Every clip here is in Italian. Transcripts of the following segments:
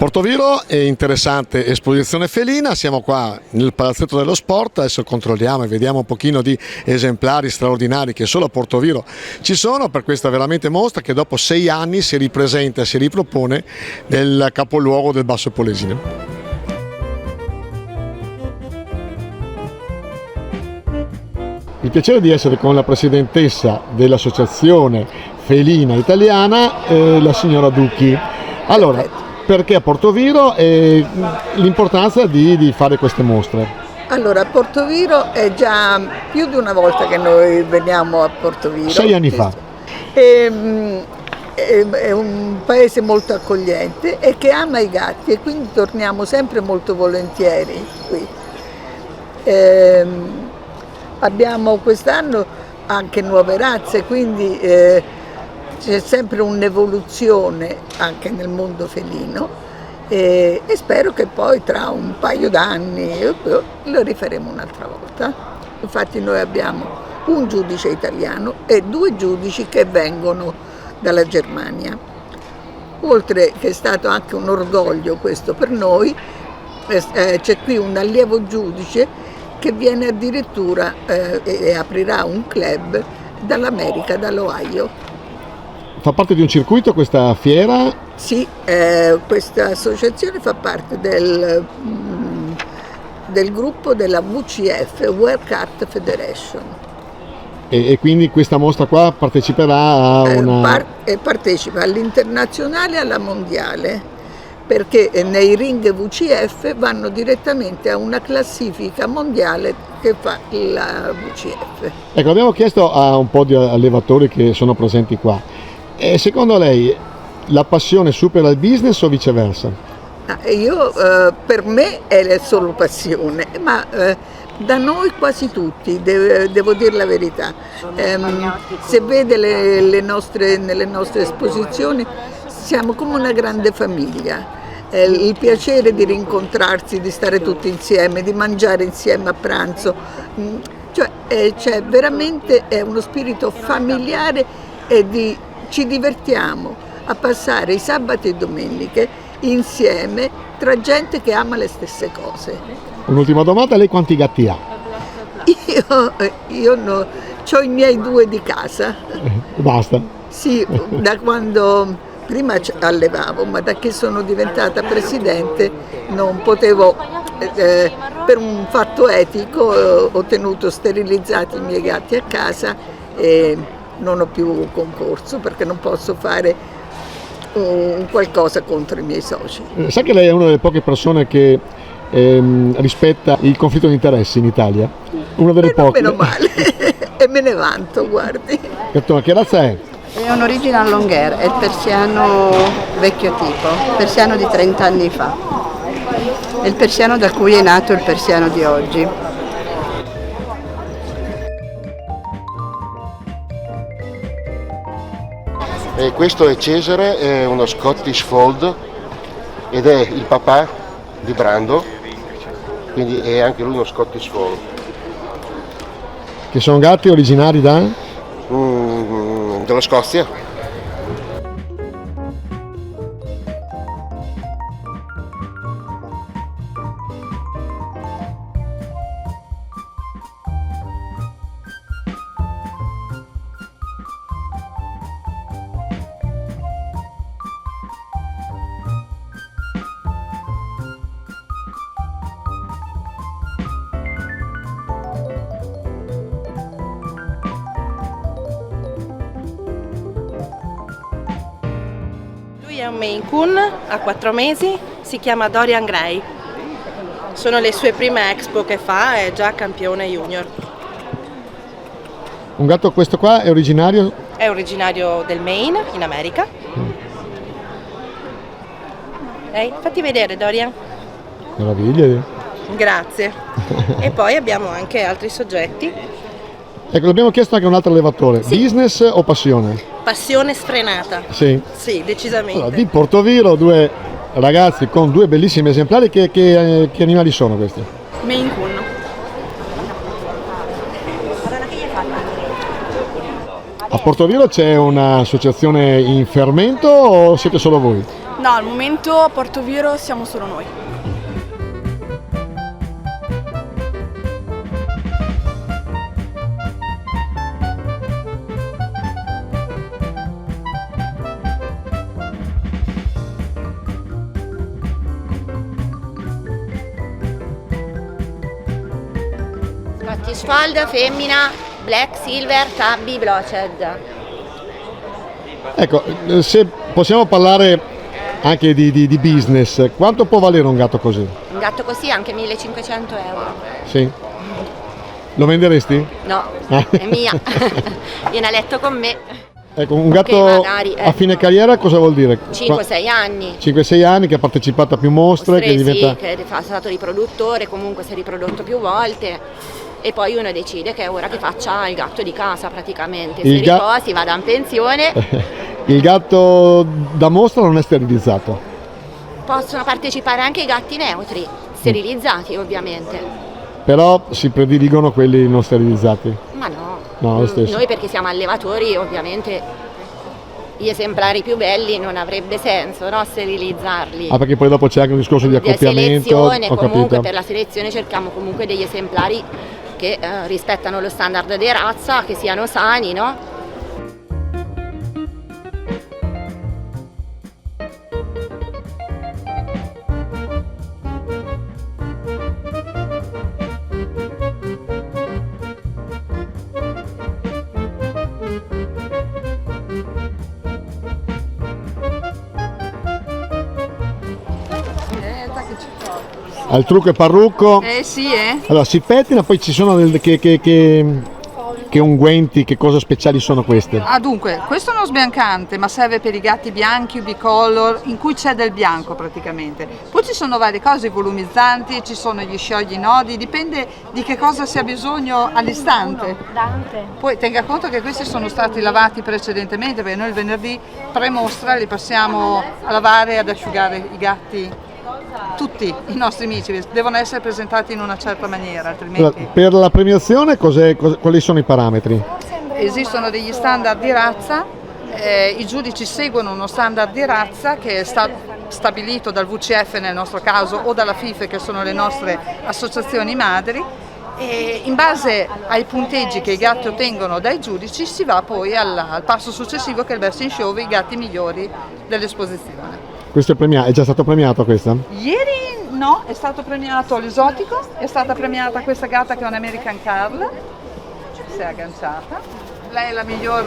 Portoviro è interessante esposizione felina, siamo qua nel Palazzetto dello Sport, adesso controlliamo e vediamo un pochino di esemplari straordinari che solo a Portoviro ci sono per questa veramente mostra che dopo 6 anni si ripresenta e si ripropone nel capoluogo del Basso Polesine. Il piacere di essere con la presidentessa dell'Associazione Felina Italiana, la signora Ducchi. Allora, perché a Portoviro e l'importanza di fare queste mostre? Allora, Portoviro è già più di una volta che noi veniamo a Portoviro. 6 anni fa. È un paese molto accogliente e che ama i gatti e quindi torniamo sempre molto volentieri qui. Abbiamo quest'anno anche nuove razze, quindi c'è sempre un'evoluzione anche nel mondo felino e spero che poi tra un paio d'anni lo rifaremo un'altra volta. Infatti noi abbiamo un giudice italiano e 2 giudici che vengono dalla Germania. Oltre che è stato anche un orgoglio questo per noi, c'è qui un allievo giudice che viene addirittura e aprirà un club dall'America, dall'Ohio. Fa parte di un circuito questa fiera? Sì, questa associazione fa parte del gruppo della WCF, World Cat Federation. E quindi questa mostra qua parteciperà a una... partecipa all'internazionale e alla mondiale, perché nei ring WCF vanno direttamente a una classifica mondiale che fa la WCF. Ecco, abbiamo chiesto a un po' di allevatori che sono presenti qua. E secondo lei la passione supera il business o viceversa? Per me è solo passione, ma da noi quasi tutti, devo dire la verità. Se vede nelle nostre esposizioni siamo come una grande famiglia. Il piacere di rincontrarsi, di stare tutti insieme, di mangiare insieme a pranzo, cioè veramente è uno spirito familiare e ci divertiamo a passare i sabati e domeniche insieme tra gente che ama le stesse cose. Un'ultima domanda, lei quanti gatti ha? Io ho i miei 2 di casa. Basta? Sì, da quando prima allevavo, ma da che sono diventata presidente non potevo, per un fatto etico, ho tenuto sterilizzati i miei gatti a casa e non ho più concorso perché non posso fare qualcosa contro i miei soci. Sa che lei è una delle poche persone che rispetta il conflitto di interessi in Italia? Una delle poche. Meno male, e me ne vanto, guardi. Che razza è? È un original Longhair, è il persiano vecchio tipo, persiano di 30 anni fa. È il persiano da cui è nato il persiano di oggi. Questo è Cesare, è uno Scottish Fold ed è il papà di Brando, quindi è anche lui uno Scottish Fold. Che sono gatti originari della Scozia. Lui è un Maine Coon, ha 4 mesi, si chiama Dorian Gray. Sono le sue prime expo che fa, è già campione junior. Un gatto, questo qua è originario? È originario del Maine, in America. Fatti vedere, Dorian. Meraviglia. Grazie. E poi abbiamo anche altri soggetti. Ecco, l'abbiamo chiesto anche a un altro allevatore. Sì. Business o passione? Passione sfrenata. Sì. Sì, decisamente. Allora, di Portoviro, 2 ragazzi con 2 bellissimi esemplari. Che animali sono questi? Maine Coon. A Portoviro c'è un'associazione in fermento o siete solo voi? No, al momento a Porto Viro siamo solo noi. Scottish Fold, femmina, black, silver, tabby, blotched. Ecco, se possiamo parlare anche di business, quanto può valere un gatto così? Un gatto così anche 1.500 euro. Sì. Lo venderesti? No, è mia. Viene a letto con me. Ecco, un gatto magari, a fine carriera cosa vuol dire? 5-6 anni. 5-6 anni, che ha partecipato a più mostre, che diventa... Sì, che è stato riproduttore, comunque si è riprodotto più volte. E poi uno decide che è ora che faccia il gatto di casa praticamente. Se riposi, vada in pensione. Il gatto da mostra non è sterilizzato? Possono partecipare anche i gatti neutri, sterilizzati ovviamente. Però si prediligono quelli non sterilizzati? Ma no, no, lo stesso. Noi perché siamo allevatori ovviamente gli esemplari più belli non avrebbe senso, no, sterilizzarli. Ah, perché poi dopo c'è anche un discorso di accoppiamento. Selezione, comunque per la selezione cerchiamo comunque degli esemplari che rispettano lo standard di razza, che siano sani, no? Al trucco e parrucco. Sì, Allora si pettina, poi ci sono che unguenti, che cose speciali sono queste? Ah, dunque, questo è uno sbiancante, ma serve per i gatti bianchi, bicolor, in cui c'è del bianco praticamente. Poi ci sono varie cose, i volumizzanti, ci sono gli sciogli nodi, dipende di che cosa si ha bisogno all'istante. Poi tenga conto che questi sono stati lavati precedentemente, perché noi il venerdì pre-mostra li passiamo a lavare e ad asciugare i gatti. Tutti i nostri amici devono essere presentati in una certa maniera, altrimenti... Per la premiazione quali sono i parametri? Esistono degli standard di razza, i giudici seguono uno standard di razza che è stabilito dal VCF nel nostro caso o dalla FIFE, che sono le nostre associazioni madri, e in base ai punteggi che i gatti ottengono dai giudici si va poi al passo successivo, che è il best in show, i gatti migliori dell'esposizione. Questo è già stato premiato questa? Ieri no, è stato premiato l'esotico, è stata premiata questa gatta che è un American Carl, si è agganciata. Lei è la miglior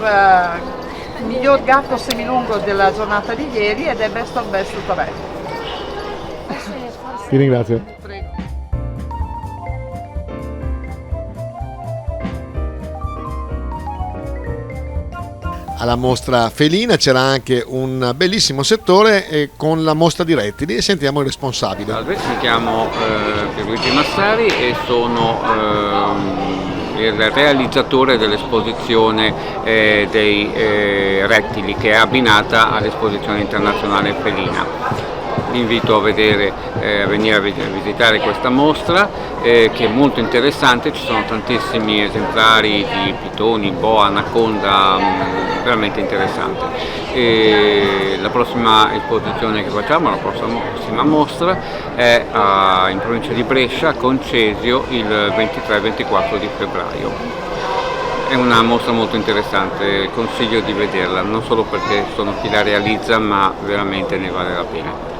gatto semilungo della giornata di ieri ed è best of best 3. Ti ringrazio. Prego. Alla mostra felina c'era anche un bellissimo settore con la mostra di rettili, e sentiamo il responsabile. Salve, mi chiamo Pierluigi Massari e sono il realizzatore dell'esposizione dei rettili, che è abbinata all'esposizione internazionale felina. Vi invito a venire a visitare questa mostra che è molto interessante. Ci sono tantissimi esemplari di pitoni, boa, anaconda, veramente interessante. La prossima esposizione che facciamo, la prossima mostra, è in provincia di Brescia, con Cesio, il 23-24 di febbraio. È una mostra molto interessante, consiglio di vederla, non solo perché sono chi la realizza, ma veramente ne vale la pena.